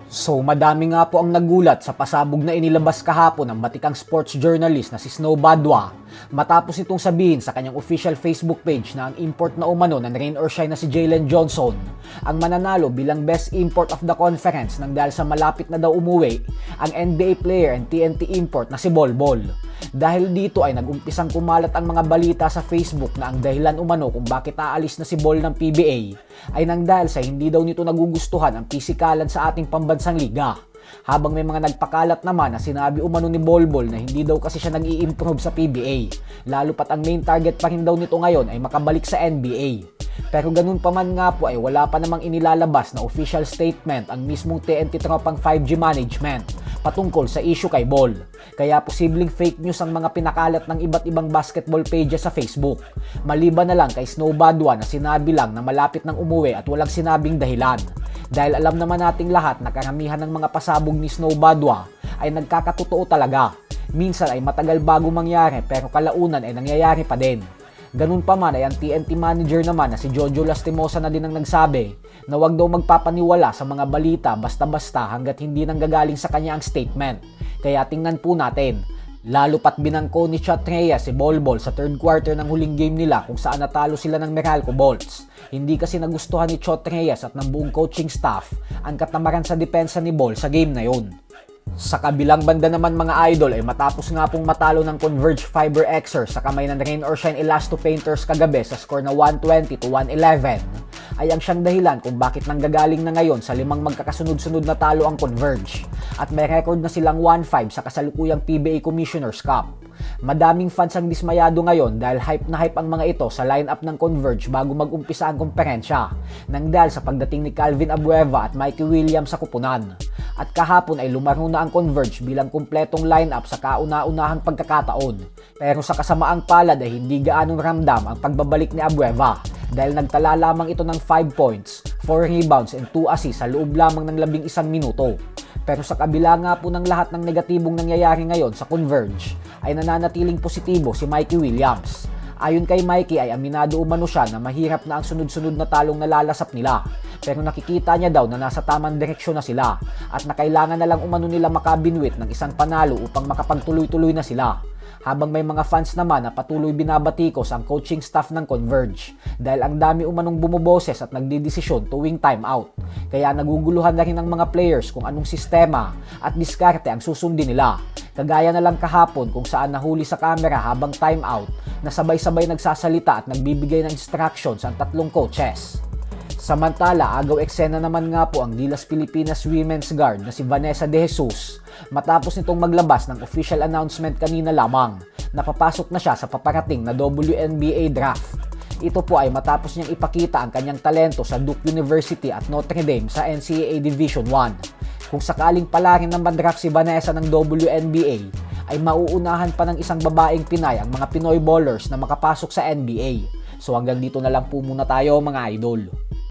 So madami nga po ang nagulat sa pasabog na inilabas kahapon ng batikang sports journalist na si Snow Badwa matapos itong sabihin sa kanyang official Facebook page na ang import na umano ng rain or shine na si Jalen Johnson ang mananalo bilang best import of the conference nang dahil sa malapit na daw umuwi ang NBA player and TNT import na si Bol Bol. Dahil dito ay nag-umpisang kumalat ang mga balita sa Facebook na ang dahilan umano kung bakit aalis na si Bol ng PBA ay nang dahil sa hindi daw nito nagugustuhan ang pisikalan sa ating pambansang liga. Habang may mga nagpakalat naman na sinabi umano ni Bol Bol na hindi daw kasi siya nag-i-improve sa PBA, lalo pat ang main target pa rin daw nito ngayon ay makabalik sa NBA. Pero ganun pa man nga po ay wala pa namang inilalabas na official statement ang mismong TNT Tropang 5G management patungkol sa issue kay Bol. Kaya posibleng fake news ang mga pinakalat ng iba't ibang basketball pages sa Facebook. Maliban na lang kay Snow Badwa na sinabi lang na malapit ng umuwi at walang sinabing dahilan. Dahil alam naman nating lahat na karamihan ng mga pasabog ni Snow Badwa ay nagkakatotoo talaga. Minsan ay matagal bago mangyari pero kalaunan ay nangyayari pa din. Ganun pa man ay ang TNT manager naman na si Jojo Lastimosa na din ang nagsabi na wag daw magpapaniwala sa mga balita basta-basta hanggat hindi nanggagaling sa kanya ang statement. Kaya tingnan po natin. Lalo pat binangko ni Chat Reyes si Bol Bol sa third quarter ng huling game nila kung saan natalo sila ng Meralco Bolts. Hindi kasi nagustuhan ni Chat Reyes at ng buong coaching staff ang katamaran sa depensa ni Bol sa game na yun. Sa kabilang banda naman mga idol ay matapos nga pong matalo ng Converge Fiber Xer sa kamay ng Rain or Shine Elasto Painters kagabi sa score na 120-111 ay ang siyang dahilan kung bakit nanggagaling na ngayon sa 5 magkakasunod-sunod na talo ang Converge at may record na silang 1-5 sa kasalukuyang PBA Commissioner's Cup. Madaming fans ang dismayado ngayon dahil hype na hype ang mga ito sa lineup ng Converge bago mag-umpisa ang komperensya nang dahil sa pagdating ni Calvin Abueva at Mikey Williams sa kupunan. At kahapon ay lumaro na ang Converge bilang kumpletong lineup sa kauna-unahang pagkakataon. Pero sa kasamaang palad ay hindi gaanong ramdam ang pagbabalik ni Abueva dahil nagtala lamang ito ng 5 points, 4 rebounds and 2 assists sa loob lamang ng 11 minuto. Pero sa kabila nga po ng lahat ng negatibong nangyayari ngayon sa Converge ay nananatiling positibo si Mikey Williams. Ayon kay Mikey ay aminado umano siya na mahirap na ang sunod-sunod na talong nalalasap nila. Pero nakikita niya daw na nasa tamang direksyon na sila at na kailangan na lang umano nila makabinwit ng isang panalo upang makapagtuloy-tuloy na sila. Habang may mga fans naman na patuloy binabatikos ang coaching staff ng Converge dahil ang dami umanong bumoboses at nagdidesisyon tuwing time out. Kaya naguguluhan na rin ang mga players kung anong sistema at diskarte ang susundin nila. Kagaya na lang kahapon kung saan nahuli sa camera habang time out na sabay-sabay nagsasalita at nagbibigay ng instructions ang tatlong coaches. Samantala, agaw eksena naman nga po ang Gilas Pilipinas Women's Guard na si Vanessa De Jesus matapos nitong maglabas ng official announcement kanina lamang na papasok na siya sa paparating na WNBA draft. Ito po ay matapos niyang ipakita ang kanyang talento sa Duke University at Notre Dame sa NCAA Division 1. Kung sakaling pala rin ng draft si Vanessa ng WNBA, ay mauunahan pa ng isang babaeng Pinay ang mga Pinoy ballers na makapasok sa NBA. So hanggang dito na lang po muna tayo mga idol.